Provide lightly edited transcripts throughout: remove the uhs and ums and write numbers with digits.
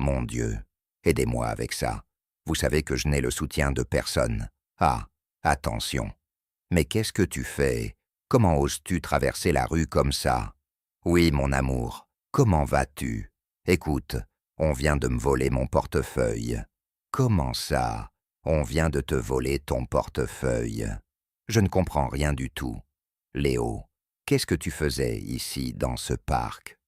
mon Dieu, aidez-moi avec ça. Vous savez que je n'ai le soutien de personne. Ah, attention. Mais qu'est-ce que tu fais? Comment oses-tu traverser la rue comme ça? Oui, mon amour, comment vas-tu? Écoute, on vient de me voler mon portefeuille. Comment ça? On vient de te voler ton portefeuille. Je ne comprends rien du tout. Léo, qu'est-ce que tu faisais ici dans ce parc?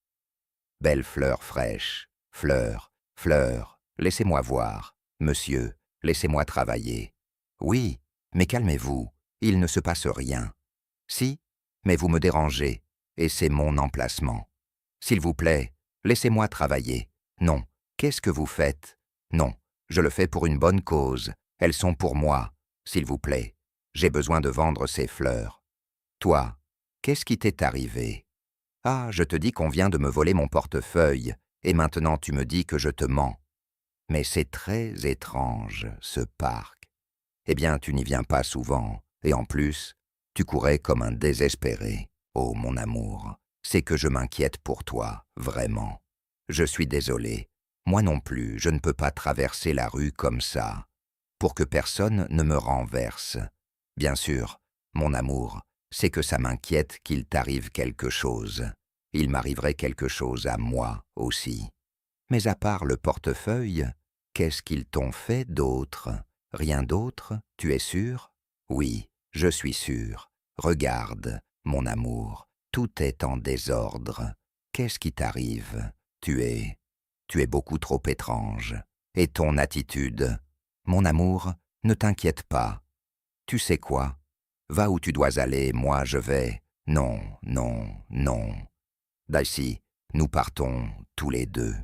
Belle fleur fraîche, fleur, fleur, laissez-moi voir. Monsieur, laissez-moi travailler. Oui, mais calmez-vous, il ne se passe rien. Si, mais vous me dérangez, et c'est mon emplacement. S'il vous plaît, laissez-moi travailler. Non, qu'est-ce que vous faites? Non, je le fais pour une bonne cause. Elles sont pour moi. S'il vous plaît, j'ai besoin de vendre ces fleurs. Toi, qu'est-ce qui t'est arrivé? Ah, je te dis qu'on vient de me voler mon portefeuille, et maintenant tu me dis que je te mens. Mais c'est très étrange, ce parc. Eh bien, tu n'y viens pas souvent, et en plus, tu courais comme un désespéré. Oh, mon amour, c'est que je m'inquiète pour toi, vraiment. Je suis désolé. Moi non plus, je ne peux pas traverser la rue comme ça, pour que personne ne me renverse. Bien sûr, mon amour, c'est que ça m'inquiète qu'il t'arrive quelque chose. Il m'arriverait quelque chose à moi aussi. Mais à part le portefeuille, qu'est-ce qu'ils t'ont fait d'autre? Rien d'autre, tu es sûr? Oui, je suis sûr. Regarde, mon amour, tout est en désordre. Qu'est-ce qui t'arrive? Tu es beaucoup trop étrange. Et ton attitude? Mon amour, ne t'inquiète pas. Tu sais quoi? Va où tu dois aller, moi je vais. Non, non, non. D'ici, nous partons tous les deux.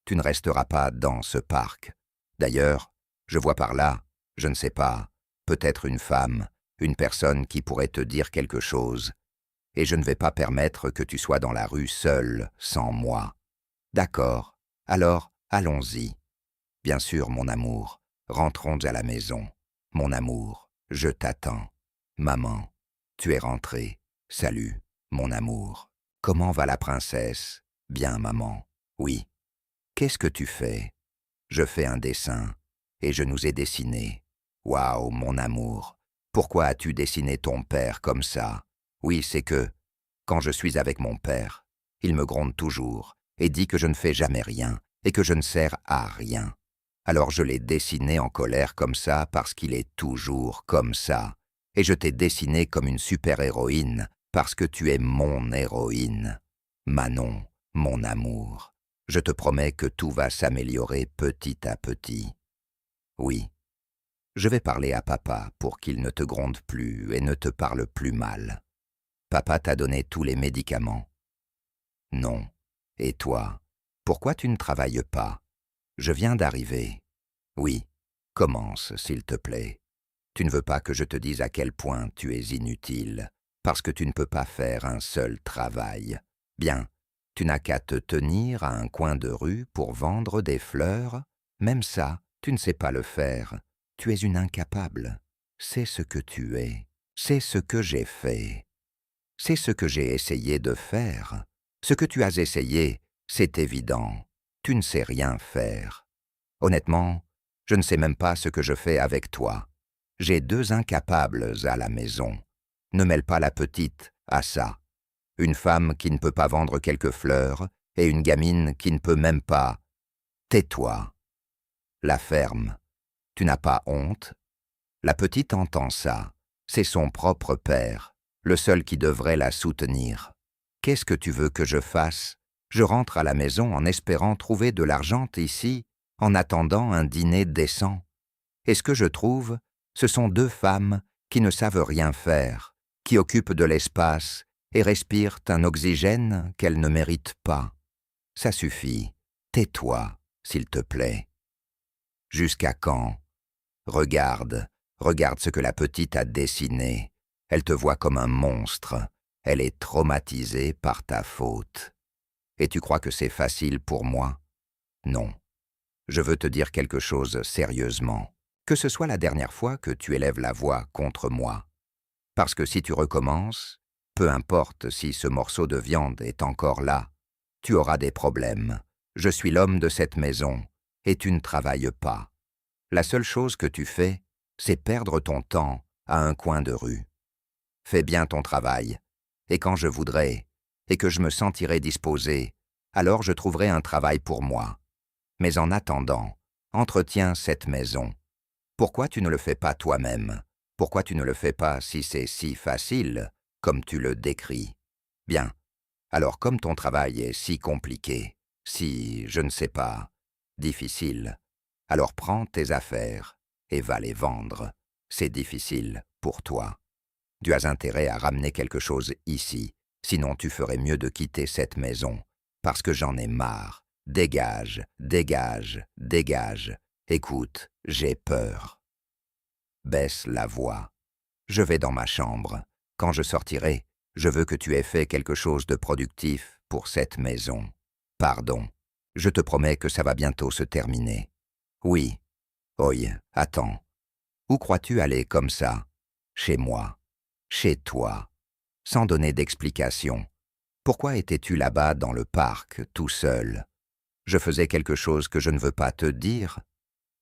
Tu ne resteras pas dans ce parc. D'ailleurs, je vois par là, je ne sais pas, peut-être une femme, une personne qui pourrait te dire quelque chose. Et je ne vais pas permettre que tu sois dans la rue seule, sans moi. D'accord, alors allons-y. Bien sûr, mon amour, rentrons à la maison. Mon amour, je t'attends. Maman, tu es rentrée. Salut, mon amour. Comment va la princesse? Bien, maman. Oui. Qu'est-ce que tu fais? Je fais un dessin, et je nous ai dessiné. Waouh, mon amour, pourquoi as-tu dessiné ton père comme ça? Oui, c'est que, quand je suis avec mon père, il me gronde toujours, et dit que je ne fais jamais rien, et que je ne sers à rien. Alors je l'ai dessiné en colère comme ça parce qu'il est toujours comme ça. Et je t'ai dessiné comme une super-héroïne parce que tu es mon héroïne. Manon, mon amour, je te promets que tout va s'améliorer petit à petit. Oui, je vais parler à papa pour qu'il ne te gronde plus et ne te parle plus mal. Papa t'a donné tous les médicaments? Non. Et toi, pourquoi tu ne travailles pas? Je viens d'arriver. Oui, commence, s'il te plaît. Tu ne veux pas que je te dise à quel point tu es inutile, parce que tu ne peux pas faire un seul travail. Bien, tu n'as qu'à te tenir à un coin de rue pour vendre des fleurs. Même ça, tu ne sais pas le faire. Tu es une incapable. C'est ce que tu es. C'est ce que j'ai fait. C'est ce que j'ai essayé de faire. Ce que tu as essayé, c'est évident. Tu ne sais rien faire. Honnêtement, je ne sais même pas ce que je fais avec toi. J'ai deux incapables à la maison. Ne mêle pas la petite à ça. Une femme qui ne peut pas vendre quelques fleurs et une gamine qui ne peut même pas. Tais-toi. La ferme. Tu n'as pas honte? La petite entend ça. C'est son propre père, le seul qui devrait la soutenir. Qu'est-ce que tu veux que je fasse? Je rentre à la maison en espérant trouver de l'argent ici, en attendant un dîner décent. Et ce que je trouve, ce sont deux femmes qui ne savent rien faire, qui occupent de l'espace et respirent un oxygène qu'elles ne méritent pas. Ça suffit. Tais-toi, s'il te plaît. Jusqu'à quand? Regarde, regarde ce que la petite a dessiné. Elle te voit comme un monstre. Elle est traumatisée par ta faute. Et tu crois que c'est facile pour moi? Non. Je veux te dire quelque chose sérieusement. Que ce soit la dernière fois que tu élèves la voix contre moi. Parce que si tu recommences, peu importe si ce morceau de viande est encore là, tu auras des problèmes. Je suis l'homme de cette maison, et tu ne travailles pas. La seule chose que tu fais, c'est perdre ton temps à un coin de rue. Fais bien ton travail, et quand je voudrais, et que je me sentirai disposé, alors je trouverai un travail pour moi. Mais en attendant, entretiens cette maison. Pourquoi tu ne le fais pas toi-même? Pourquoi tu ne le fais pas si c'est si facile, comme tu le décris? Bien, alors comme ton travail est si compliqué, si, je ne sais pas, difficile, alors prends tes affaires et va les vendre. C'est difficile pour toi. Tu as intérêt à ramener quelque chose ici, sinon tu ferais mieux de quitter cette maison, parce que j'en ai marre. Dégage, dégage, dégage. Écoute, j'ai peur. Baisse la voix. Je vais dans ma chambre. Quand je sortirai, je veux que tu aies fait quelque chose de productif pour cette maison. Pardon. Je te promets que ça va bientôt se terminer. Oui. Oui, attends. Où crois-tu aller comme ça? Chez moi. Chez toi. Sans donner d'explication. Pourquoi étais-tu là-bas dans le parc, tout seul? Je faisais quelque chose que je ne veux pas te dire.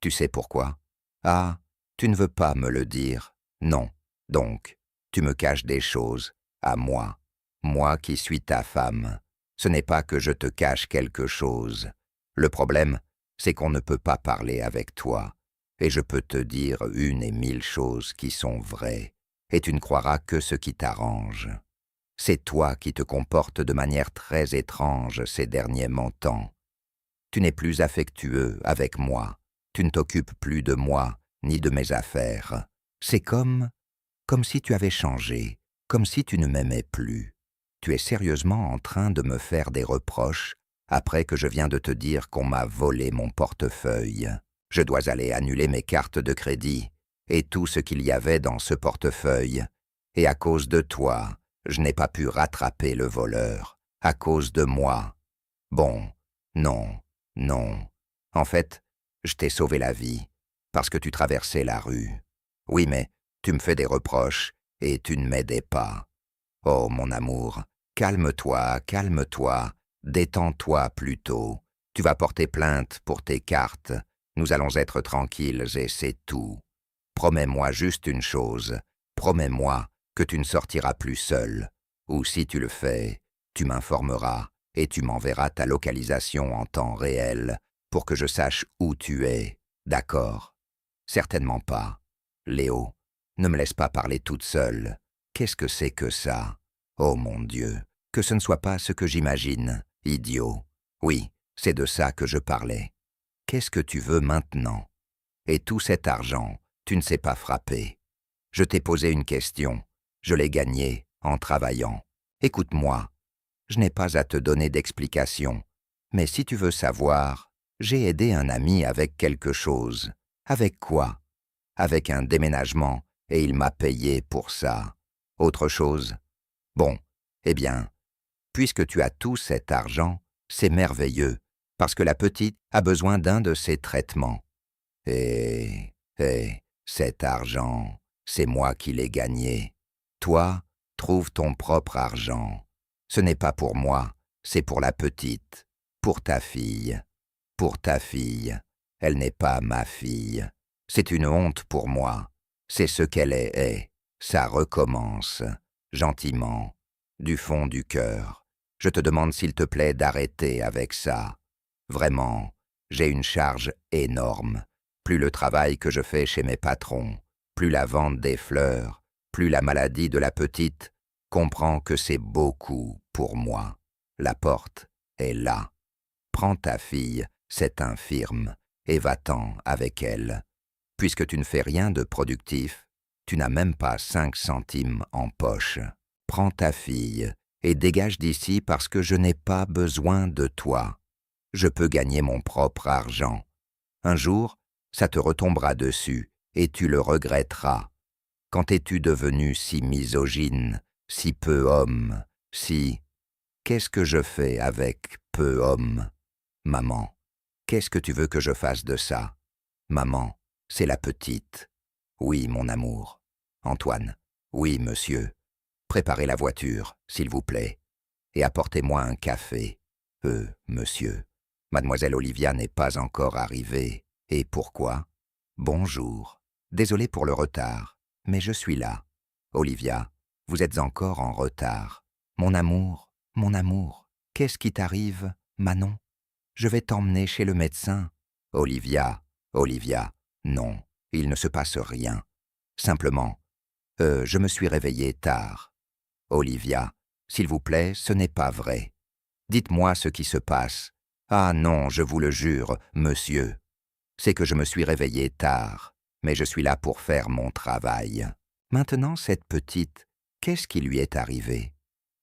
Tu sais pourquoi? Ah, tu ne veux pas me le dire. Non. Donc, tu me caches des choses, à moi. Moi qui suis ta femme. Ce n'est pas que je te cache quelque chose. Le problème, c'est qu'on ne peut pas parler avec toi. Et je peux te dire 1 000 choses qui sont vraies. Et tu ne croiras que ce qui t'arrange. C'est toi qui te comportes de manière très étrange ces derniers temps. Tu n'es plus affectueux avec moi. Tu ne t'occupes plus de moi, ni de mes affaires. C'est comme si tu avais changé, comme si tu ne m'aimais plus. Tu es sérieusement en train de me faire des reproches après que je viens de te dire qu'on m'a volé mon portefeuille. Je dois aller annuler mes cartes de crédit et tout ce qu'il y avait dans ce portefeuille. Et à cause de toi, je n'ai pas pu rattraper le voleur. À cause de moi. Bon, non, non. En fait, je t'ai sauvé la vie, parce que tu traversais la rue. Oui, mais tu me fais des reproches, et tu ne m'aidais pas. Oh, mon amour, calme-toi, calme-toi, détends-toi plutôt. Tu vas porter plainte pour tes cartes. Nous allons être tranquilles et c'est tout. Promets-moi juste une chose. Promets-moi que tu ne sortiras plus seul. Ou si tu le fais, tu m'informeras et tu m'enverras ta localisation en temps réel pour que je sache où tu es. D'accord? Certainement pas. Léo, ne me laisse pas parler toute seule. Qu'est-ce que c'est que ça? Oh mon Dieu, que ce ne soit pas ce que j'imagine, idiot. Oui, c'est de ça que je parlais. Qu'est-ce que tu veux maintenant? Et tout cet argent, tu ne sais pas frapper. Je t'ai posé une question. Je l'ai gagnée en travaillant. Écoute-moi. Je n'ai pas à te donner d'explication. Mais si tu veux savoir, j'ai aidé un ami avec quelque chose. Avec quoi? Avec un déménagement, et il m'a payé pour ça. Autre chose? Bon, eh bien, puisque tu as tout cet argent, c'est merveilleux, parce que la petite a besoin d'un de ces traitements. Cet argent, c'est moi qui l'ai gagné. Toi, trouve ton propre argent. Ce n'est pas pour moi, c'est pour la petite, pour ta fille. Pour ta fille. Elle n'est pas ma fille. C'est une honte pour moi. C'est ce qu'elle est. Ça recommence, gentiment, du fond du cœur. Je te demande s'il te plaît d'arrêter avec ça. Vraiment, j'ai une charge énorme. Plus le travail que je fais chez mes patrons, plus la vente des fleurs, plus la maladie de la petite, comprends que c'est beaucoup pour moi. La porte est là. Prends ta fille, c'est infirme, et va-t'en avec elle. Puisque tu ne fais rien de productif, tu n'as même pas 5 centimes en poche. Prends ta fille et dégage d'ici parce que je n'ai pas besoin de toi. Je peux gagner mon propre argent. Un jour, ça te retombera dessus et tu le regretteras. Quand es-tu devenu si misogyne, si peu homme, si... Qu'est-ce que je fais avec peu homme? Maman, qu'est-ce que tu veux que je fasse de ça? Maman, c'est la petite. Oui, mon amour. Antoine, oui, monsieur. Préparez la voiture, s'il vous plaît. Et apportez-moi un café. Monsieur. Mademoiselle Olivia n'est pas encore arrivée. Et pourquoi? Bonjour. Désolé pour le retard, mais je suis là. Olivia, vous êtes encore en retard. Mon amour, qu'est-ce qui t'arrive, Manon? Je vais t'emmener chez le médecin. Olivia, non, il ne se passe rien. Simplement, je me suis réveillée tard. Olivia, s'il vous plaît, ce n'est pas vrai. Dites-moi ce qui se passe. Ah non, je vous le jure, monsieur. C'est que je me suis réveillée tard, mais je suis là pour faire mon travail. Maintenant, cette petite, qu'est-ce qui lui est arrivé?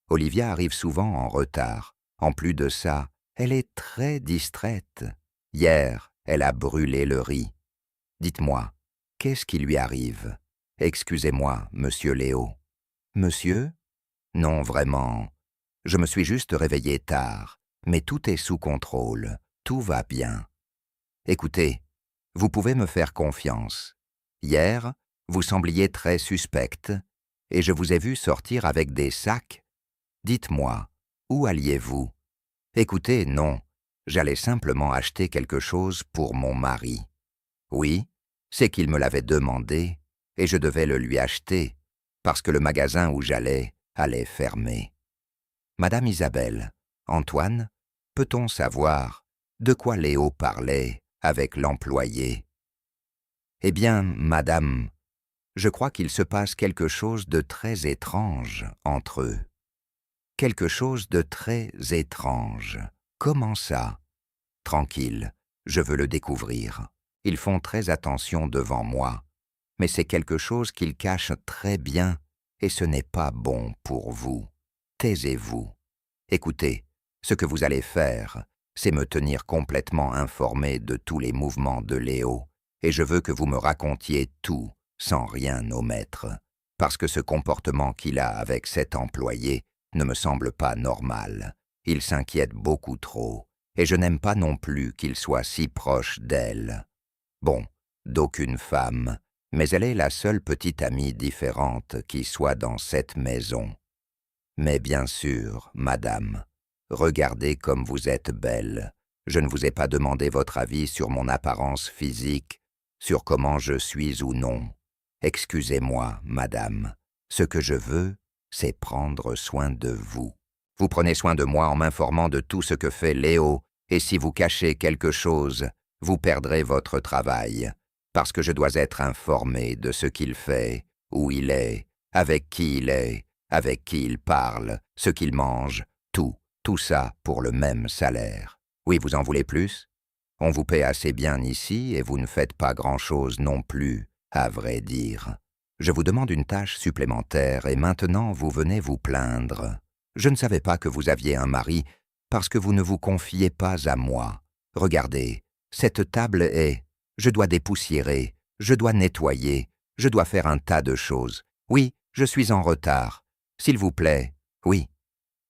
Olivia arrive souvent en retard. En plus de ça, elle est très distraite. Hier, elle a brûlé le riz. Dites-moi, qu'est-ce qui lui arrive? Excusez-moi, monsieur Léo. Monsieur? Non, vraiment. Je me suis juste réveillé tard, mais tout est sous contrôle, tout va bien. Écoutez, vous pouvez me faire confiance. Hier, vous sembliez très suspecte, et je vous ai vu sortir avec des sacs. Dites-moi, où alliez-vous? Écoutez, non, j'allais simplement acheter quelque chose pour mon mari. Oui, c'est qu'il me l'avait demandé, et je devais le lui acheter, parce que le magasin où j'allais allait fermer. Madame Isabelle, Antoine, peut-on savoir de quoi Léo parlait avec l'employé? Eh bien, madame, je crois qu'il se passe quelque chose de très étrange entre eux. Quelque chose de très étrange. Comment ça? Tranquille, je veux le découvrir. Ils font très attention devant moi, mais c'est quelque chose qu'ils cachent très bien, et ce n'est pas bon pour vous. Taisez-vous. Écoutez, ce que vous allez faire, c'est me tenir complètement informé de tous les mouvements de Léo, et je veux que vous me racontiez tout, sans rien omettre, parce que ce comportement qu'il a avec cet employé ne me semble pas normal. Il s'inquiète beaucoup trop, et je n'aime pas non plus qu'il soit si proche d'elle. Bon, d'aucune femme, mais elle est la seule petite amie différente qui soit dans cette maison. Mais bien sûr, madame, regardez comme vous êtes belle. Je ne vous ai pas demandé votre avis sur mon apparence physique, sur comment je suis ou non. Excusez-moi, madame, ce que je veux, c'est prendre soin de vous. Vous prenez soin de moi en m'informant de tout ce que fait Léo, et si vous cachez quelque chose, vous perdrez votre travail, parce que je dois être informé de ce qu'il fait, où il est, avec qui il parle, ce qu'il mange, tout ça pour le même salaire. Oui, vous en voulez plus? On vous paie assez bien ici et vous ne faites pas grand-chose non plus, à vrai dire. Je vous demande une tâche supplémentaire et maintenant vous venez vous plaindre. Je ne savais pas que vous aviez un mari parce que vous ne vous confiez pas à moi. Regardez, cette table est... Je dois dépoussiérer, je dois nettoyer, je dois faire un tas de choses. Oui, je suis en retard. S'il vous plaît, oui.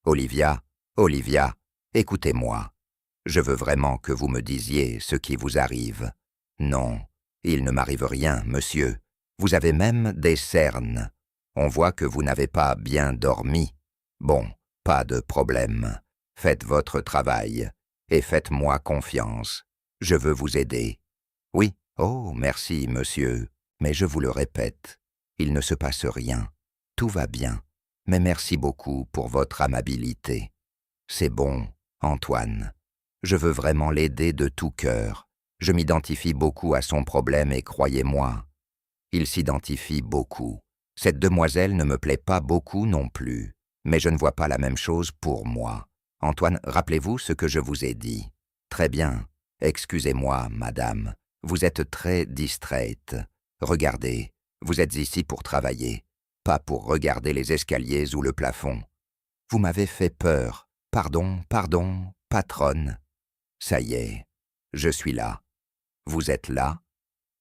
Olivia, écoutez-moi. Je veux vraiment que vous me disiez ce qui vous arrive. Non, il ne m'arrive rien, monsieur. Vous avez même des cernes. On voit que vous n'avez pas bien dormi. Bon, pas de problème. Faites votre travail et faites-moi confiance. Je veux vous aider. Oui, oh, merci, monsieur. Mais je vous le répète, il ne se passe rien. Tout va bien. Mais merci beaucoup pour votre amabilité. C'est bon, Antoine. Je veux vraiment l'aider de tout cœur. Je m'identifie beaucoup à son problème et croyez-moi, il s'identifie beaucoup. Cette demoiselle ne me plaît pas beaucoup non plus, mais je ne vois pas la même chose pour moi. Antoine, rappelez-vous ce que je vous ai dit. Très bien. Excusez-moi, madame. Vous êtes très distraite. Regardez, vous êtes ici pour travailler, pas pour regarder les escaliers ou le plafond. Vous m'avez fait peur. Pardon, patronne. Ça y est, je suis là. Vous êtes là?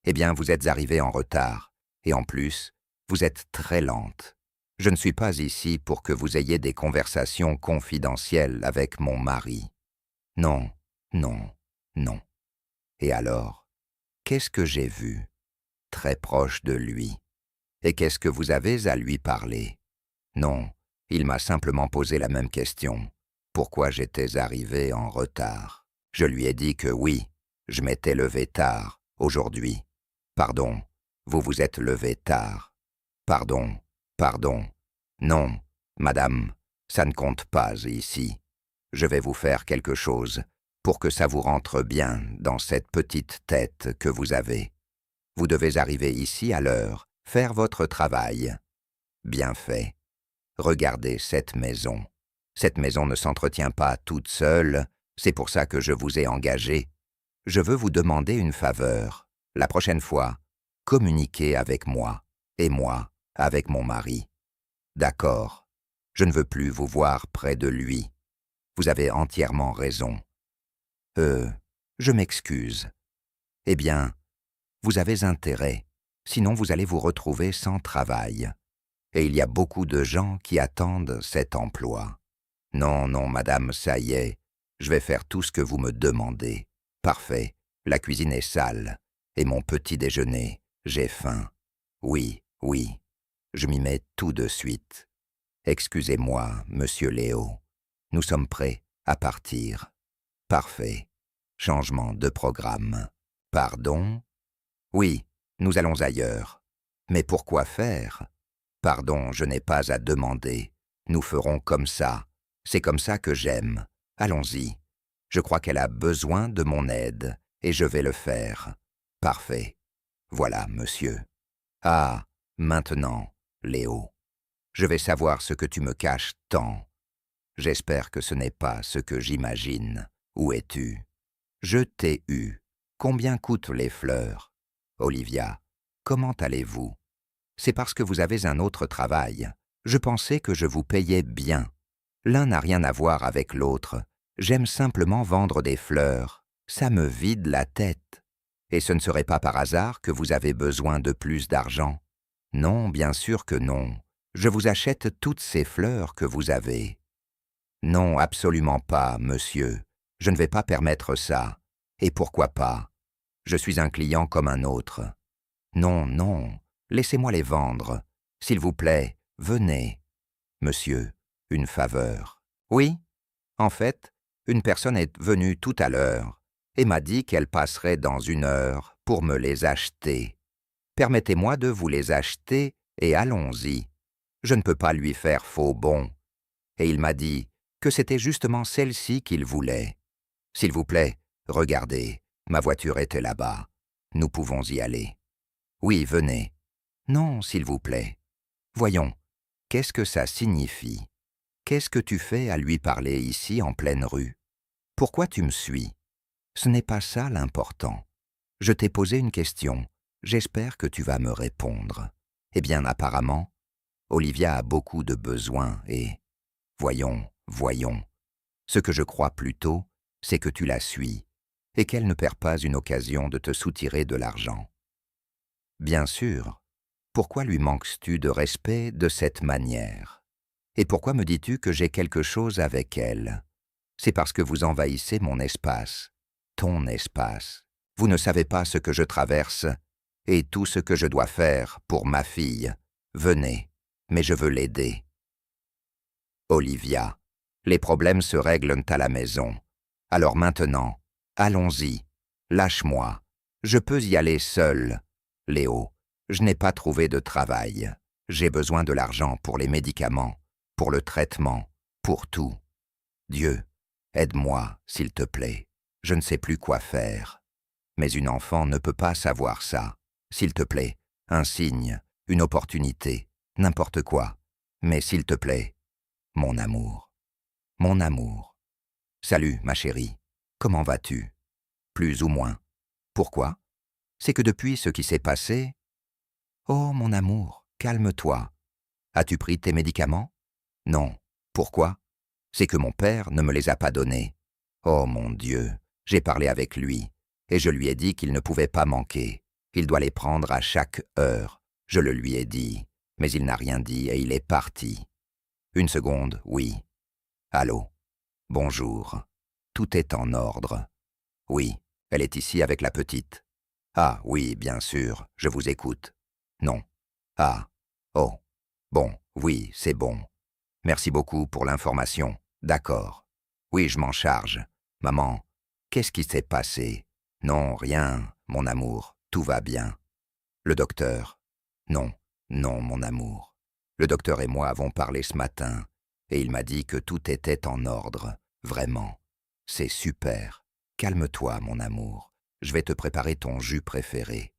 Eh bien, vous êtes arrivée en retard. Et en plus, vous êtes très lente. Je ne suis pas ici pour que vous ayez des conversations confidentielles avec mon mari. Non, non, non. Et alors, qu'est-ce que j'ai vu? Très proche de lui. Et qu'est-ce que vous avez à lui parler? Non, il m'a simplement posé la même question. Pourquoi j'étais arrivé en retard? Je lui ai dit que oui, je m'étais levé tard, aujourd'hui. Pardon, vous vous êtes levé tard. Pardon, pardon. Non, madame, ça ne compte pas ici. Je vais vous faire quelque chose pour que ça vous rentre bien dans cette petite tête que vous avez. Vous devez arriver ici à l'heure, faire votre travail. Bien fait. Regardez cette maison. Cette maison ne s'entretient pas toute seule, c'est pour ça que je vous ai engagé. Je veux vous demander une faveur. La prochaine fois, communiquez avec moi, et moi avec mon mari. D'accord. Je ne veux plus vous voir près de lui. Vous avez entièrement raison. Je m'excuse. Eh bien, vous avez intérêt, sinon vous allez vous retrouver sans travail. Et il y a beaucoup de gens qui attendent cet emploi. Non, non, madame, ça y est, je vais faire tout ce que vous me demandez. Parfait, la cuisine est sale. Et mon petit déjeuner, j'ai faim. Oui, oui, je m'y mets tout de suite. Excusez-moi, monsieur Léo. Nous sommes prêts à partir. Parfait. Changement de programme. Pardon? Oui, nous allons ailleurs. Mais pourquoi faire? Pardon, je n'ai pas à demander. Nous ferons comme ça. C'est comme ça que j'aime. Allons-y. Je crois qu'elle a besoin de mon aide, et je vais le faire. Parfait. Voilà, monsieur. Ah, maintenant, Léo. Je vais savoir ce que tu me caches tant. J'espère que ce n'est pas ce que j'imagine. Où es-tu? Je t'ai eu. Combien coûtent les fleurs? Olivia, comment allez-vous? C'est parce que vous avez un autre travail. Je pensais que je vous payais bien. L'un n'a rien à voir avec l'autre. J'aime simplement vendre des fleurs. Ça me vide la tête. Et ce ne serait pas par hasard que vous avez besoin de plus d'argent? Non, bien sûr que non. Je vous achète toutes ces fleurs que vous avez. Non, absolument pas, monsieur. Je ne vais pas permettre ça. Et pourquoi pas? Je suis un client comme un autre. Non, non, laissez-moi les vendre. S'il vous plaît, venez. Monsieur, une faveur. Oui? En fait, une personne est venue tout à l'heure et m'a dit qu'elle passerait dans 1 heure pour me les acheter. Permettez-moi de vous les acheter et allons-y. Je ne peux pas lui faire faux bon. Et il m'a dit que c'était justement celle-ci qu'il voulait. S'il vous plaît, regardez, ma voiture était là-bas. Nous pouvons y aller. Oui, venez. Non, s'il vous plaît. Voyons, qu'est-ce que ça signifie? Qu'est-ce que tu fais à lui parler ici en pleine rue? Pourquoi tu me suis? Ce n'est pas ça l'important. Je t'ai posé une question. J'espère que tu vas me répondre. Eh bien, apparemment, Olivia a beaucoup de besoins et... Voyons, voyons. Ce que je crois plutôt, c'est que tu la suis et qu'elle ne perd pas une occasion de te soutirer de l'argent. Bien sûr. Pourquoi lui manques-tu de respect de cette manière? Et pourquoi me dis-tu que j'ai quelque chose avec elle? C'est parce que vous envahissez mon espace, ton espace. Vous ne savez pas ce que je traverse et tout ce que je dois faire pour ma fille. Venez, mais je veux l'aider. Olivia, les problèmes se règlent à la maison. Alors maintenant, allons-y. Lâche-moi. Je peux y aller seul. Léo, je n'ai pas trouvé de travail. J'ai besoin de l'argent pour les médicaments, pour le traitement, pour tout. Dieu, aide-moi, s'il te plaît. Je ne sais plus quoi faire. Mais une enfant ne peut pas savoir ça. S'il te plaît, un signe, une opportunité, n'importe quoi. Mais s'il te plaît, mon amour. Mon amour. Salut, ma chérie. Comment vas-tu? Plus ou moins. Pourquoi? C'est que depuis ce qui s'est passé... Oh, mon amour, calme-toi. As-tu pris tes médicaments? Non. Pourquoi? C'est que mon père ne me les a pas donnés. Oh, mon Dieu, j'ai parlé avec lui, et je lui ai dit qu'il ne pouvait pas manquer. Il doit les prendre à chaque heure. Je le lui ai dit, mais il n'a rien dit et il est parti. Une seconde, oui. Allô? Bonjour. Tout est en ordre. Oui, elle est ici avec la petite. Ah, oui, bien sûr, je vous écoute. Non. Ah. Oh. Bon, oui, c'est bon. Merci beaucoup pour l'information. D'accord. Oui, je m'en charge. Maman, Qu'est-ce qui s'est passé? Non, rien, mon amour, tout va bien. Le docteur? Non, non, mon amour. Le docteur et moi avons parlé ce matin, et il m'a dit que tout était en ordre, vraiment. C'est super. Calme-toi, mon amour. Je vais te préparer ton jus préféré.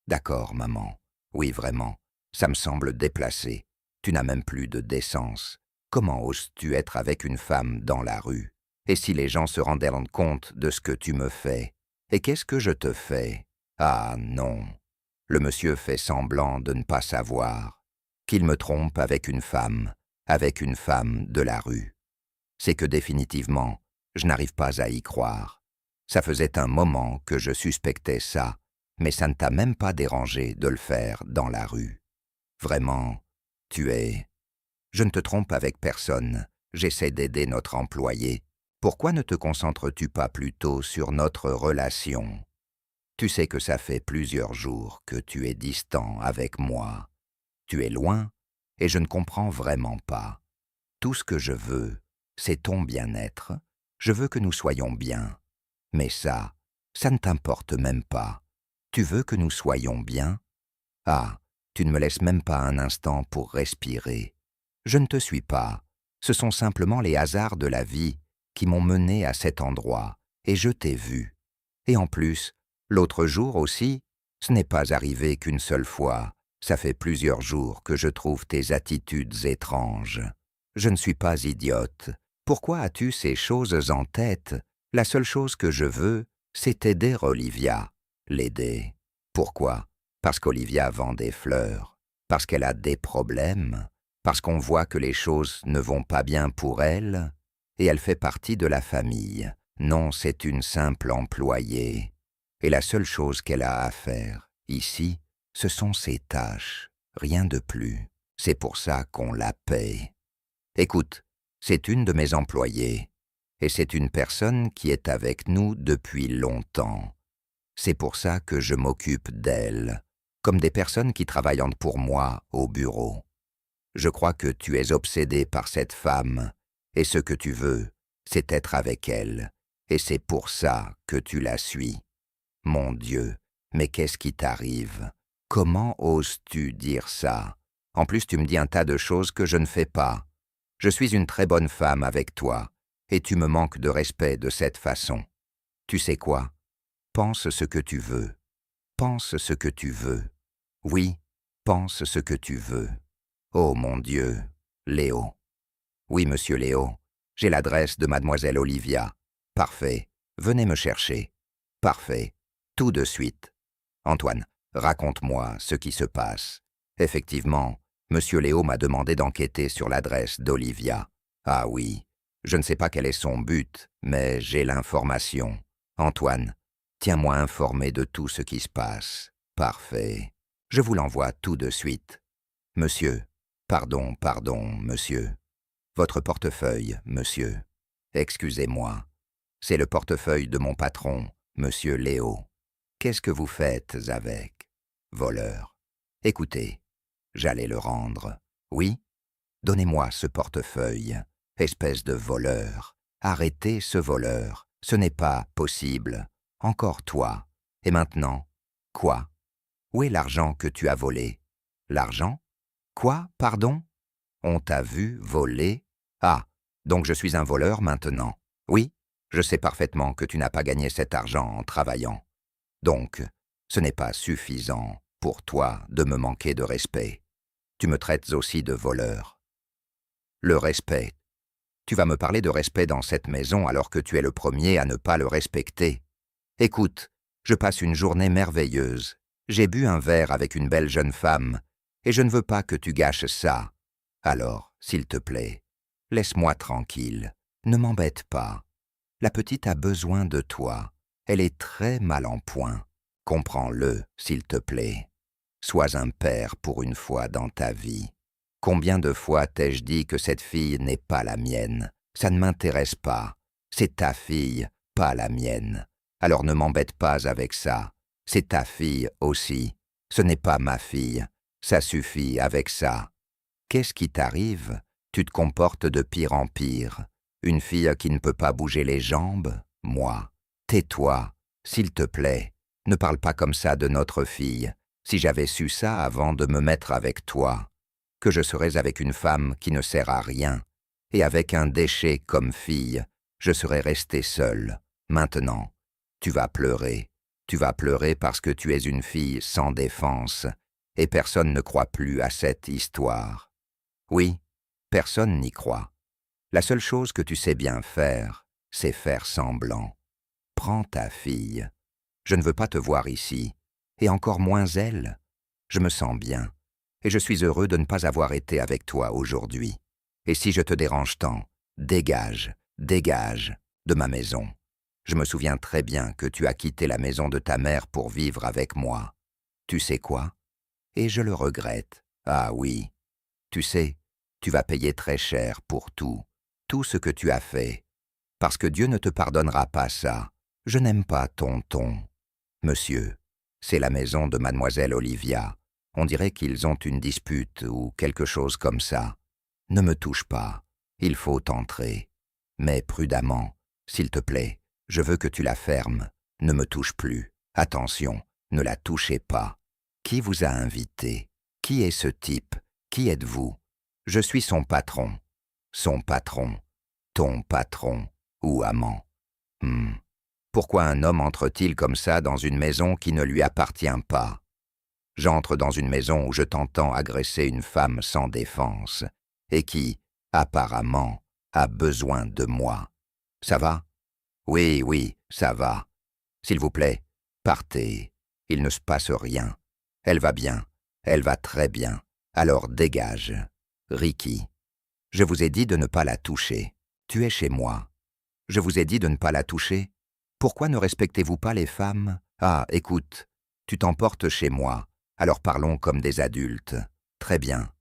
D'accord, maman. Oui, vraiment. Ça me semble déplacé. Tu n'as même plus de décence. Comment oses-tu être avec une femme dans la rue? Et si les gens se rendaient compte de ce que tu me fais? Et qu'est-ce que je te fais? Ah non. Le monsieur fait semblant de ne pas savoir qu'il me trompe avec une femme de la rue. C'est que définitivement, je n'arrive pas à y croire. Ça faisait un moment que je suspectais ça, mais ça ne t'a même pas dérangé de le faire dans la rue. Vraiment, tu es... Je ne te trompe avec personne, j'essaie d'aider notre employé. Pourquoi ne te concentres-tu pas plutôt sur notre relation? Tu sais que ça fait plusieurs jours que tu es distant avec moi. Tu es loin, et je ne comprends vraiment pas. Tout ce que je veux, c'est ton bien-être. Je veux que nous soyons bien. Mais ça ne t'importe même pas. Tu veux que nous soyons bien? Ah, tu ne me laisses même pas un instant pour respirer. Je ne te suis pas. Ce sont simplement les hasards de la vie qui m'ont mené à cet endroit, et je t'ai vu. Et en plus, l'autre jour aussi, ce n'est pas arrivé qu'une seule fois. Ça fait plusieurs jours que je trouve tes attitudes étranges. Je ne suis pas idiote. Pourquoi as-tu ces choses en tête? La seule chose que je veux, c'est aider Olivia. L'aider. Pourquoi? Parce qu'Olivia vend des fleurs. Parce qu'elle a des problèmes. Parce qu'on voit que les choses ne vont pas bien pour elle. Et elle fait partie de la famille. Non, c'est une simple employée. Et la seule chose qu'elle a à faire, ici, ce sont ses tâches, rien de plus. C'est pour ça qu'on la paie. Écoute, c'est une de mes employées, et c'est une personne qui est avec nous depuis longtemps. C'est pour ça que je m'occupe d'elle, comme des personnes qui travaillent pour moi au bureau. Je crois que tu es obsédé par cette femme, et ce que tu veux, c'est être avec elle, et c'est pour ça que tu la suis. Mon Dieu, mais qu'est-ce qui t'arrive? Comment oses-tu dire ça? En plus, tu me dis un tas de choses que je ne fais pas. Je suis une très bonne femme avec toi, et tu me manques de respect de cette façon. Tu sais quoi? Pense ce que tu veux. Pense ce que tu veux. Oui, pense ce que tu veux. Oh mon Dieu, Léo. Oui, monsieur Léo, j'ai l'adresse de mademoiselle Olivia. Parfait, venez me chercher. Parfait, tout de suite. Antoine, raconte-moi ce qui se passe. Effectivement, monsieur Léo m'a demandé d'enquêter sur l'adresse d'Olivia. Ah oui, je ne sais pas quel est son but, mais j'ai l'information. Antoine, tiens-moi informé de tout ce qui se passe. Parfait. Je vous l'envoie tout de suite. Monsieur, pardon, monsieur. Votre portefeuille, monsieur. Excusez-moi. C'est le portefeuille de mon patron, monsieur Léo. Qu'est-ce que vous faites avec? Voleur. Écoutez, j'allais le rendre. Oui? Donnez-moi ce portefeuille. Espèce de voleur. Arrêtez ce voleur. Ce n'est pas possible. Encore toi. Et maintenant? Quoi? Où est l'argent que tu as volé? L'argent? Quoi, pardon? On t'a vu voler? Ah, donc je suis un voleur maintenant. Oui, je sais parfaitement que tu n'as pas gagné cet argent en travaillant. Donc, ce n'est pas suffisant pour toi de me manquer de respect. Tu me traites aussi de voleur. Le respect. Tu vas me parler de respect dans cette maison alors que tu es le premier à ne pas le respecter. Écoute, je passe une journée merveilleuse. J'ai bu un verre avec une belle jeune femme, et je ne veux pas que tu gâches ça. Alors, s'il te plaît, laisse-moi tranquille. Ne m'embête pas. La petite a besoin de toi. Elle est très mal en point. Comprends-le, s'il te plaît. Sois un père pour une fois dans ta vie. Combien de fois t'ai-je dit que cette fille n'est pas la mienne? Ça ne m'intéresse pas. C'est ta fille, pas la mienne. Alors ne m'embête pas avec ça. C'est ta fille aussi. Ce n'est pas ma fille. Ça suffit avec ça. Qu'est-ce qui t'arrive? Tu te comportes de pire en pire. Une fille qui ne peut pas bouger les jambes? Moi. Tais-toi, s'il te plaît. Ne parle pas comme ça de notre fille. Si j'avais su ça avant de me mettre avec toi, que je serais avec une femme qui ne sert à rien, et avec un déchet comme fille, je serais resté seul. Maintenant, tu vas pleurer. Tu vas pleurer parce que tu es une fille sans défense, et personne ne croit plus à cette histoire. Oui, personne n'y croit. La seule chose que tu sais bien faire, c'est faire semblant. Prends ta fille. Je ne veux pas te voir ici, et encore moins elle. Je me sens bien, et je suis heureux de ne pas avoir été avec toi aujourd'hui. Et si je te dérange tant, dégage, dégage de ma maison. Je me souviens très bien que tu as quitté la maison de ta mère pour vivre avec moi. Tu sais quoi? Et je le regrette. Ah oui. Tu sais, tu vas payer très cher pour tout ce que tu as fait. Parce que Dieu ne te pardonnera pas ça. Je n'aime pas ton ton. Monsieur, c'est la maison de mademoiselle Olivia. On dirait qu'ils ont une dispute ou quelque chose comme ça. Ne me touche pas. Il faut entrer. Mais prudemment, s'il te plaît, je veux que tu la fermes. Ne me touche plus. Attention, ne la touchez pas. Qui vous a invité? Qui est ce type? Qui êtes-vous? Je suis son patron. Son patron. Ton patron ou amant. Pourquoi un homme entre-t-il comme ça dans une maison qui ne lui appartient pas? J'entre dans une maison où je t'entends agresser une femme sans défense et qui, apparemment, a besoin de moi. Ça va? Oui, oui, ça va. S'il vous plaît, partez. Il ne se passe rien. Elle va bien. Elle va très bien. Alors dégage. Ricky, je vous ai dit de ne pas la toucher. Tu es chez moi. Je vous ai dit de ne pas la toucher. Pourquoi ne respectez-vous pas les femmes? Ah, écoute, tu t'emportes chez moi, alors parlons comme des adultes. Très bien.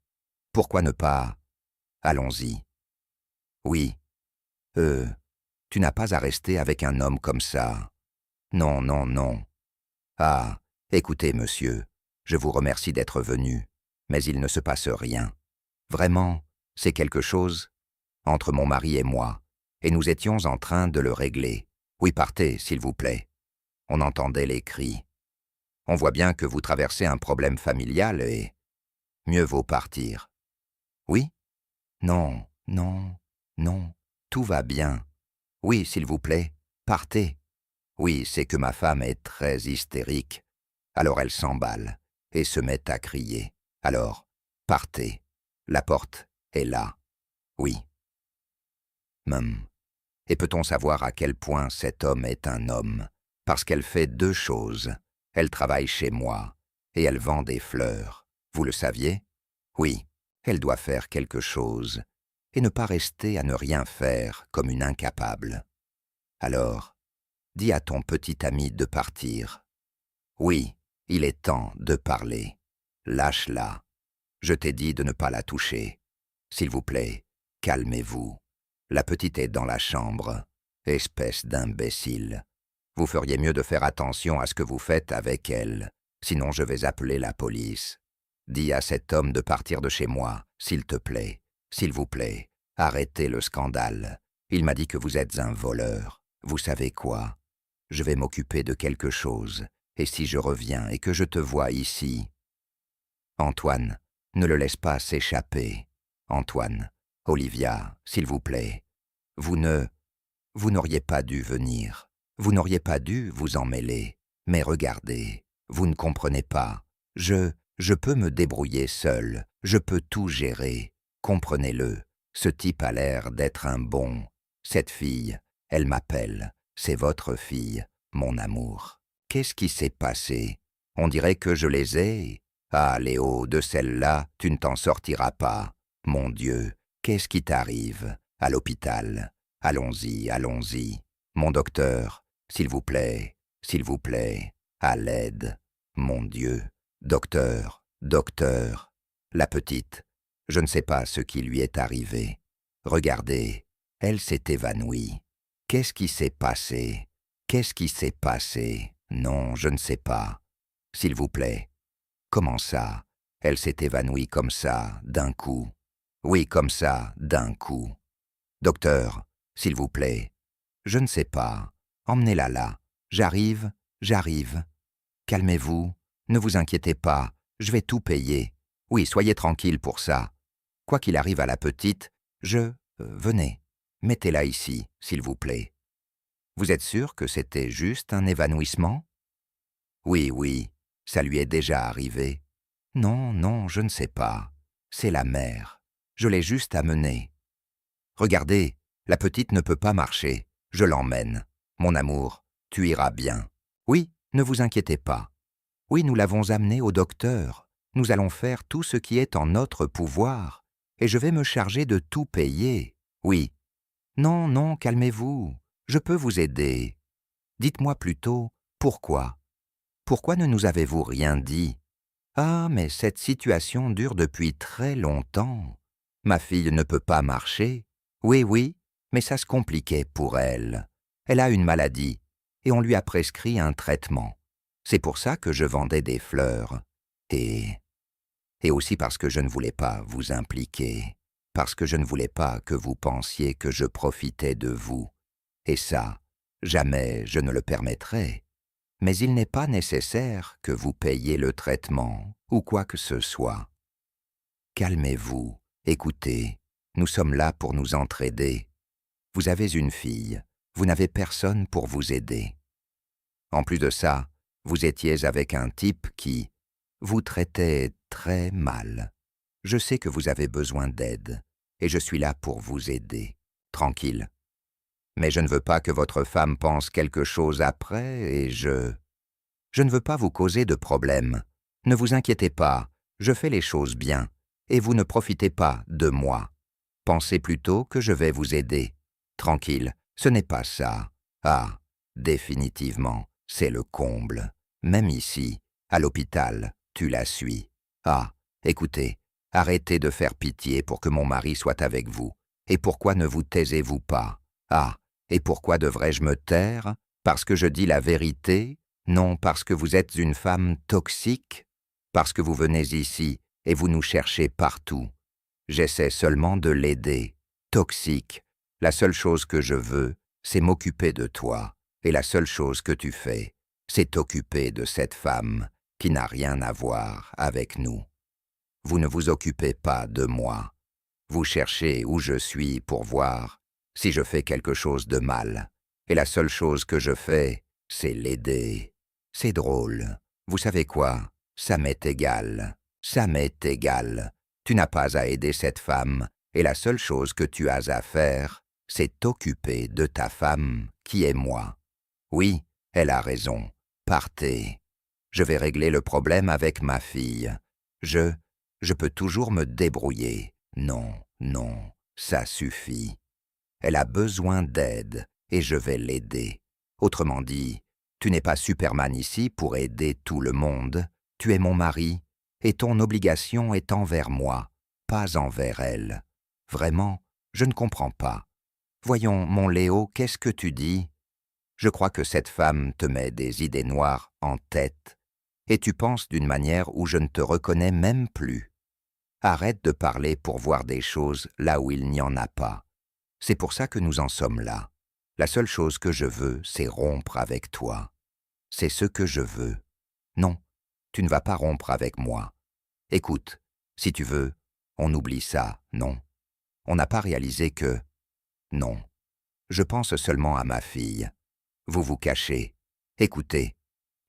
Pourquoi ne pas... Allons-y. Oui. Tu n'as pas à rester avec un homme comme ça. Non, non, non. Ah, écoutez, monsieur, je vous remercie d'être venu, mais il ne se passe rien. Vraiment, c'est quelque chose entre mon mari et moi, et nous étions en train de le régler. Oui, partez, s'il vous plaît. On entendait les cris. On voit bien que vous traversez un problème familial et... mieux vaut partir. Oui? Non, non, non, tout va bien. Oui, s'il vous plaît, partez. Oui, c'est que ma femme est très hystérique. Alors elle s'emballe et se met à crier. Alors, partez. La porte est là. Oui. Et peut-on savoir à quel point cet homme est un homme? Parce qu'elle fait deux choses. Elle travaille chez moi et elle vend des fleurs. Vous le saviez? Oui, elle doit faire quelque chose et ne pas rester à ne rien faire comme une incapable. Alors, dis à ton petit ami de partir. Oui, il est temps de parler. Lâche-la. Je t'ai dit de ne pas la toucher. S'il vous plaît, calmez-vous. La petite est dans la chambre. Espèce d'imbécile. Vous feriez mieux de faire attention à ce que vous faites avec elle, sinon je vais appeler la police. Dis à cet homme de partir de chez moi, s'il te plaît. S'il vous plaît, arrêtez le scandale. Il m'a dit que vous êtes un voleur. Vous savez quoi? Je vais m'occuper de quelque chose, et si je reviens et que je te vois ici... Antoine, ne le laisse pas s'échapper. Antoine, Olivia, s'il vous plaît. Vous n'auriez pas dû venir. Vous n'auriez pas dû vous en mêler. Mais regardez, vous ne comprenez pas. Je peux me débrouiller seul. Je peux tout gérer. Comprenez-le. Ce type a l'air d'être un bon. Cette fille, elle m'appelle. C'est votre fille, mon amour. Qu'est-ce qui s'est passé? On dirait que je les ai. Ah, Léo, de celle-là, tu ne t'en sortiras pas. Mon Dieu, qu'est-ce qui t'arrive? À l'hôpital. Allons-y, allons-y. Mon docteur, s'il vous plaît, à l'aide. Mon Dieu. Docteur, docteur. La petite, je ne sais pas ce qui lui est arrivé. Regardez, elle s'est évanouie. Qu'est-ce qui s'est passé? Qu'est-ce qui s'est passé? Non, je ne sais pas. S'il vous plaît. Comment ça? Elle s'est évanouie comme ça, d'un coup. Oui, comme ça, d'un coup. Docteur, s'il vous plaît. Je ne sais pas. Emmenez-la là. J'arrive, j'arrive. Calmez-vous, ne vous inquiétez pas, je vais tout payer. Oui, soyez tranquille pour ça. Quoi qu'il arrive à la petite, venez, mettez-la ici, s'il vous plaît. Vous êtes sûr que c'était juste un évanouissement? Oui, oui, ça lui est déjà arrivé. Non, non, je ne sais pas. C'est la mère. Je l'ai juste amenée. Regardez, la petite ne peut pas marcher. Je l'emmène. Mon amour, tu iras bien. Oui, ne vous inquiétez pas. Oui, nous l'avons amenée au docteur. Nous allons faire tout ce qui est en notre pouvoir. Et je vais me charger de tout payer. Oui. Non, non, calmez-vous. Je peux vous aider. Dites-moi plutôt, pourquoi? Pourquoi ne nous avez-vous rien dit? Ah, mais cette situation dure depuis très longtemps. Ma fille ne peut pas marcher. Oui, oui, mais ça se compliquait pour elle. Elle a une maladie, et on lui a prescrit un traitement. C'est pour ça que je vendais des fleurs. Et aussi parce que je ne voulais pas vous impliquer, parce que je ne voulais pas que vous pensiez que je profitais de vous. Et ça, jamais je ne le permettrai. Mais il n'est pas nécessaire que vous payiez le traitement ou quoi que ce soit. Calmez-vous, écoutez, nous sommes là pour nous entraider. Vous avez une fille, vous n'avez personne pour vous aider. En plus de ça, vous étiez avec un type qui vous traitait très mal. Je sais que vous avez besoin d'aide, et je suis là pour vous aider. Tranquille. Mais je ne veux pas que votre femme pense quelque chose après, et je ne veux pas vous causer de problèmes. Ne vous inquiétez pas, je fais les choses bien, et vous ne profitez pas de moi. Pensez plutôt que je vais vous aider. Tranquille, ce n'est pas ça. Ah, définitivement, c'est le comble. Même ici, à l'hôpital, tu la suis. Ah, écoutez, arrêtez de faire pitié pour que mon mari soit avec vous. Et pourquoi ne vous taisez-vous pas? Ah, et pourquoi devrais-je me taire? Parce que je dis la vérité? Non, parce que vous êtes une femme toxique? Parce que vous venez ici et vous nous cherchez partout. J'essaie seulement de l'aider. Toxique. La seule chose que je veux, c'est m'occuper de toi. Et la seule chose que tu fais, c'est t'occuper de cette femme qui n'a rien à voir avec nous. Vous ne vous occupez pas de moi. Vous cherchez où je suis pour voir si je fais quelque chose de mal. Et la seule chose que je fais, c'est l'aider. C'est drôle. Vous savez quoi? Ça m'est égal. Ça m'est égal. Tu n'as pas à aider cette femme, et la seule chose que tu as à faire, c'est t'occuper de ta femme, qui est moi. Oui, elle a raison. Partez. Je vais régler le problème avec ma fille. Je peux toujours me débrouiller. Non, non, ça suffit. Elle a besoin d'aide, et je vais l'aider. Autrement dit, tu n'es pas Superman ici pour aider tout le monde. Tu es mon mari, et ton obligation est envers moi, pas envers elle. Vraiment, je ne comprends pas. Voyons, mon Léo, qu'est-ce que tu dis? Je crois que cette femme te met des idées noires en tête, et tu penses d'une manière où je ne te reconnais même plus. Arrête de parler pour voir des choses là où il n'y en a pas. C'est pour ça que nous en sommes là. La seule chose que je veux, c'est rompre avec toi. C'est ce que je veux. Non, tu ne vas pas rompre avec moi. Écoute, si tu veux, on oublie ça, non? On n'a pas réalisé que... Non. Je pense seulement à ma fille. Vous vous cachez. Écoutez,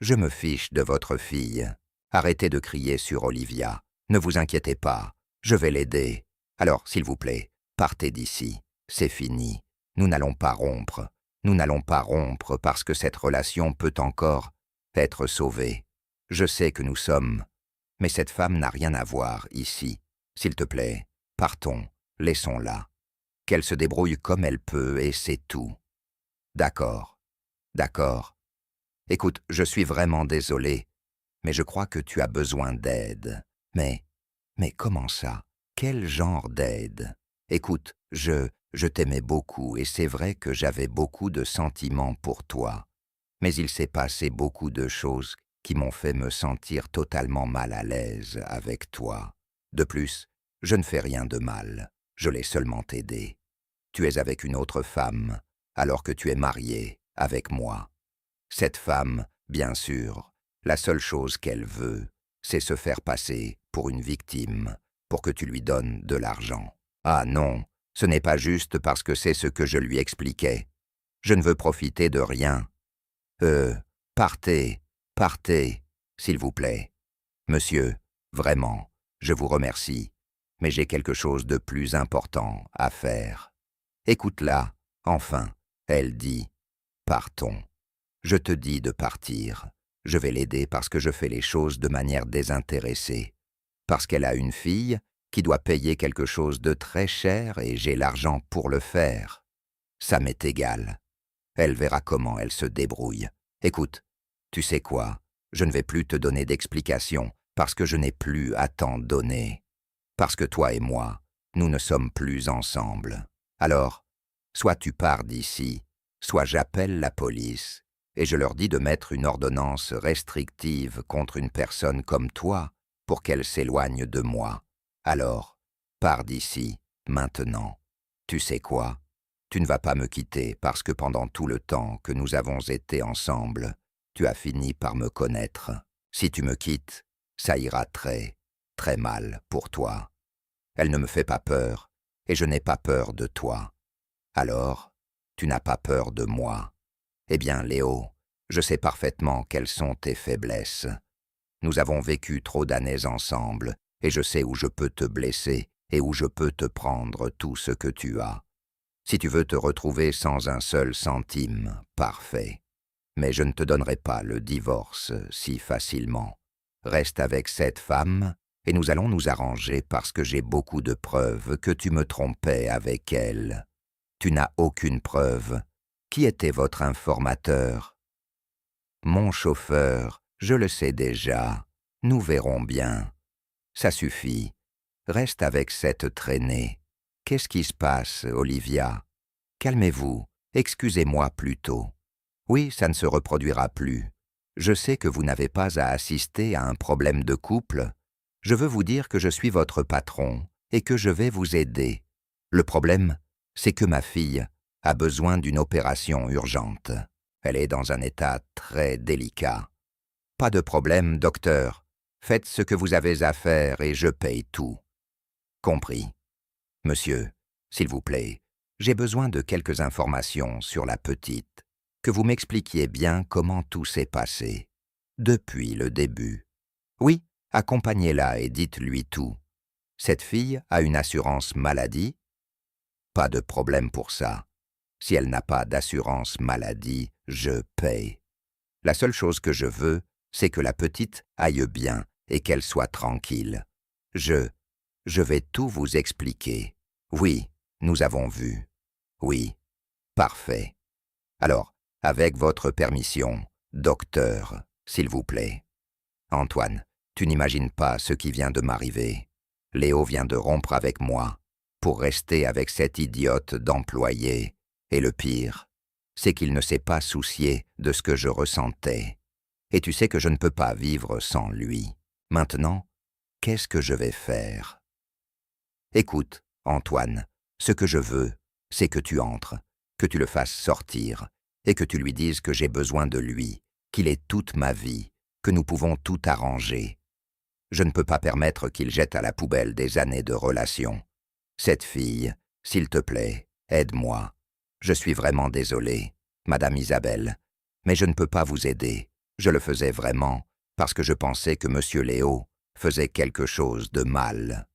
je me fiche de votre fille. Arrêtez de crier sur Olivia. Ne vous inquiétez pas, je vais l'aider. Alors, s'il vous plaît, partez d'ici. C'est fini. Nous n'allons pas rompre. Nous n'allons pas rompre parce que cette relation peut encore être sauvée. Je sais que nous sommes... Mais cette femme n'a rien à voir ici. S'il te plaît, partons, laissons-la. Qu'elle se débrouille comme elle peut et c'est tout. D'accord, d'accord. Écoute, je suis vraiment désolé, mais je crois que tu as besoin d'aide. Mais comment ça? Quel genre d'aide? Écoute, je t'aimais beaucoup et c'est vrai que j'avais beaucoup de sentiments pour toi. Mais il s'est passé beaucoup de choses qui m'ont fait me sentir totalement mal à l'aise avec toi. De plus, je ne fais rien de mal, je l'ai seulement aidé. Tu es avec une autre femme, alors que tu es marié avec moi. Cette femme, bien sûr, la seule chose qu'elle veut, c'est se faire passer pour une victime, pour que tu lui donnes de l'argent. Ah non, ce n'est pas juste parce que c'est ce que je lui expliquais. Je ne veux profiter de rien. Partez, partez, s'il vous plaît. Monsieur, vraiment, je vous remercie, mais j'ai quelque chose de plus important à faire. Écoute-la, enfin, elle dit, partons. Je te dis de partir. Je vais l'aider parce que je fais les choses de manière désintéressée. Parce qu'elle a une fille qui doit payer quelque chose de très cher et j'ai l'argent pour le faire. Ça m'est égal. Elle verra comment elle se débrouille. Écoute, tu sais quoi? Je ne vais plus te donner d'explications parce que je n'ai plus à t'en donner. Parce que toi et moi, nous ne sommes plus ensemble. Alors, soit tu pars d'ici, soit j'appelle la police et je leur dis de mettre une ordonnance restrictive contre une personne comme toi pour qu'elle s'éloigne de moi. Alors, pars d'ici, maintenant. Tu sais quoi? Tu ne vas pas me quitter parce que pendant tout le temps que nous avons été ensemble, tu as fini par me connaître. Si tu me quittes, ça ira très, très mal pour toi. Elle ne me fait pas peur et je n'ai pas peur de toi. Alors, tu n'as pas peur de moi. Eh bien, Léo, je sais parfaitement quelles sont tes faiblesses. Nous avons vécu trop d'années ensemble et je sais où je peux te blesser et où je peux te prendre tout ce que tu as. Si tu veux te retrouver sans un seul centime, parfait. Mais je ne te donnerai pas le divorce si facilement. Reste avec cette femme et nous allons nous arranger parce que j'ai beaucoup de preuves que tu me trompais avec elle. Tu n'as aucune preuve. Qui était votre informateur? Mon chauffeur, je le sais déjà. Nous verrons bien. Ça suffit. Reste avec cette traînée. Qu'est-ce qui se passe, Olivia? Calmez-vous, excusez-moi plutôt. Oui, ça ne se reproduira plus. Je sais que vous n'avez pas à assister à un problème de couple. Je veux vous dire que je suis votre patron et que je vais vous aider. Le problème, c'est que ma fille a besoin d'une opération urgente. Elle est dans un état très délicat. Pas de problème, docteur. Faites ce que vous avez à faire et je paye tout. Compris. Monsieur, s'il vous plaît, j'ai besoin de quelques informations sur la petite, que vous m'expliquiez bien comment tout s'est passé, depuis le début. Oui, accompagnez-la et dites-lui tout. Cette fille a une assurance maladie? Pas de problème pour ça. Si elle n'a pas d'assurance maladie, je paye. La seule chose que je veux, c'est que la petite aille bien et qu'elle soit tranquille. Je vais tout vous expliquer. Oui, nous avons vu. Oui, parfait. Alors, avec votre permission, docteur, s'il vous plaît. Antoine, tu n'imagines pas ce qui vient de m'arriver. Léo vient de rompre avec moi pour rester avec cette idiote d'employé. Et le pire, c'est qu'il ne s'est pas soucié de ce que je ressentais. Et tu sais que je ne peux pas vivre sans lui. Maintenant, qu'est-ce que je vais faire? Écoute, Antoine, ce que je veux, c'est que tu entres, que tu le fasses sortir, et que tu lui dises que j'ai besoin de lui, qu'il est toute ma vie, que nous pouvons tout arranger. Je ne peux pas permettre qu'il jette à la poubelle des années de relation. Cette fille, s'il te plaît, aide-moi. Je suis vraiment désolé, Madame Isabelle, mais je ne peux pas vous aider. Je le faisais vraiment parce que je pensais que Monsieur Léo faisait quelque chose de mal.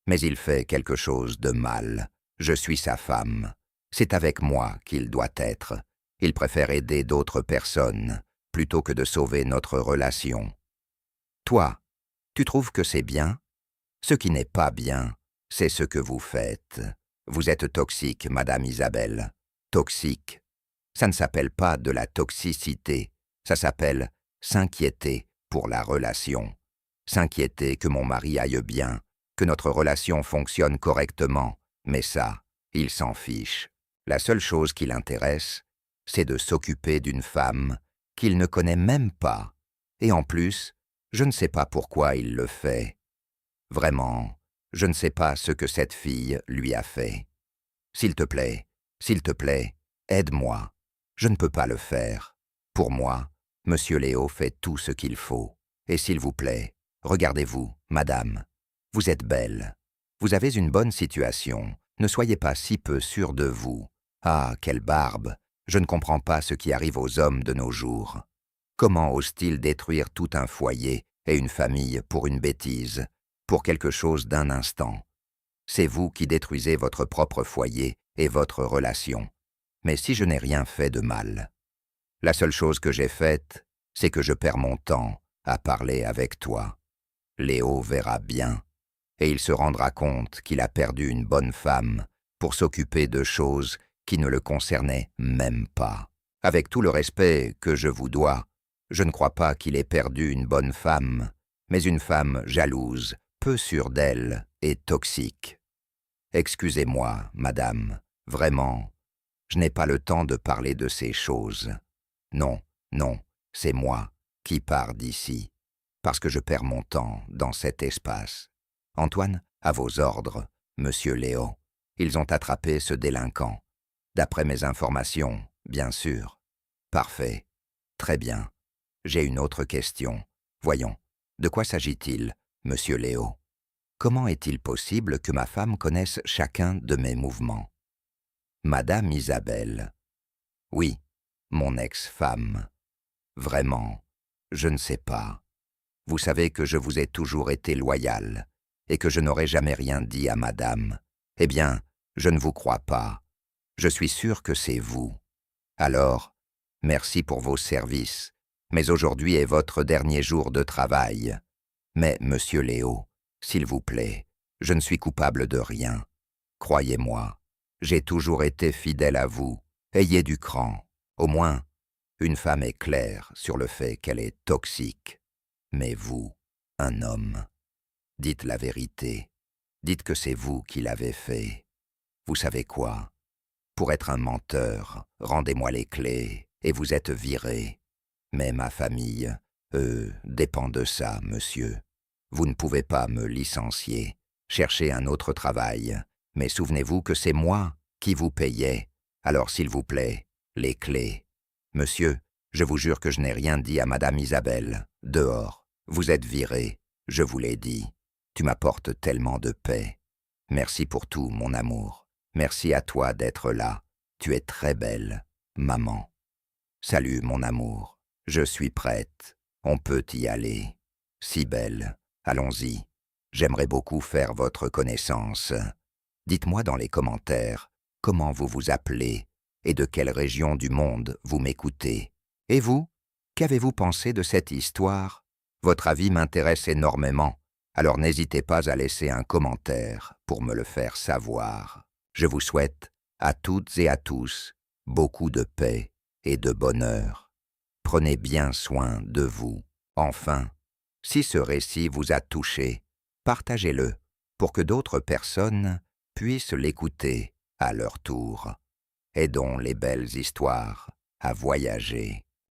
Mais il fait quelque chose de mal. Je suis sa femme. C'est avec moi qu'il doit être. Il préfère aider d'autres personnes plutôt que de sauver notre relation. Toi, tu trouves que c'est bien? Ce qui n'est pas bien, c'est ce que vous faites. Vous êtes toxique, Madame Isabelle. Toxique. Ça ne s'appelle pas de la toxicité. Ça s'appelle s'inquiéter pour la relation. S'inquiéter que mon mari aille bien, que notre relation fonctionne correctement. Mais ça, il s'en fiche. La seule chose qui l'intéresse, c'est de s'occuper d'une femme qu'il ne connaît même pas. Et en plus, je ne sais pas pourquoi il le fait. Vraiment, je ne sais pas ce que cette fille lui a fait. S'il te plaît, aide-moi. Je ne peux pas le faire. Pour moi, Monsieur Léo fait tout ce qu'il faut. Et s'il vous plaît, regardez-vous, madame. Vous êtes belle. Vous avez une bonne situation. Ne soyez pas si peu sûre de vous. Ah, quelle barbe! Je ne comprends pas ce qui arrive aux hommes de nos jours. Comment osent-ils détruire tout un foyer et une famille pour une bêtise, pour quelque chose d'un instant? C'est vous qui détruisez votre propre foyer et votre relation. Mais si je n'ai rien fait de mal, la seule chose que j'ai faite, c'est que je perds mon temps à parler avec toi. Léo verra bien, et il se rendra compte qu'il a perdu une bonne femme pour s'occuper de choses qui ne le concernaient même pas. Avec tout le respect que je vous dois, je ne crois pas qu'il ait perdu une bonne femme, mais une femme jalouse, peu sûre d'elle et toxique. Excusez-moi, madame, vraiment, je n'ai pas le temps de parler de ces choses. Non, non, c'est moi qui pars d'ici, parce que je perds mon temps dans cet espace. Antoine, à vos ordres, monsieur Léo. Ils ont attrapé ce délinquant. D'après mes informations, bien sûr. Parfait. Très bien. J'ai une autre question. Voyons, de quoi s'agit-il, monsieur Léo? Comment est-il possible que ma femme connaisse chacun de mes mouvements? Madame Isabelle. Oui, mon ex-femme. Vraiment, je ne sais pas. Vous savez que je vous ai toujours été loyal et que je n'aurais jamais rien dit à madame. Eh bien, je ne vous crois pas. Je suis sûr que c'est vous. Alors, merci pour vos services, mais aujourd'hui est votre dernier jour de travail. Mais, monsieur Léo, s'il vous plaît, je ne suis coupable de rien. Croyez-moi, j'ai toujours été fidèle à vous. Ayez du cran. Au moins, une femme est claire sur le fait qu'elle est toxique. Mais vous, un homme, dites la vérité. Dites que c'est vous qui l'avez fait. Vous savez quoi? Pour être un menteur, rendez-moi les clés et vous êtes viré. Mais ma famille, dépend de ça, monsieur. Vous ne pouvez pas me licencier. Cherchez un autre travail. Mais souvenez-vous que c'est moi qui vous payais. Alors s'il vous plaît, les clés. Monsieur, je vous jure que je n'ai rien dit à madame Isabelle. Dehors. Vous êtes viré. Je vous l'ai dit. Tu m'apportes tellement de paix. Merci pour tout, mon amour. Merci à toi d'être là. Tu es très belle, maman. Salut, mon amour. Je suis prête. On peut y aller. Si belle. Allons-y. J'aimerais beaucoup faire votre connaissance. Dites-moi dans les commentaires comment vous vous appelez et de quelle région du monde vous m'écoutez. Et vous, qu'avez-vous pensé de cette histoire? Votre avis m'intéresse énormément, alors n'hésitez pas à laisser un commentaire pour me le faire savoir. Je vous souhaite, à toutes et à tous, beaucoup de paix et de bonheur. Prenez bien soin de vous. Enfin, si ce récit vous a touché, partagez-le pour que d'autres personnes puissent l'écouter à leur tour. Aidons les belles histoires à voyager.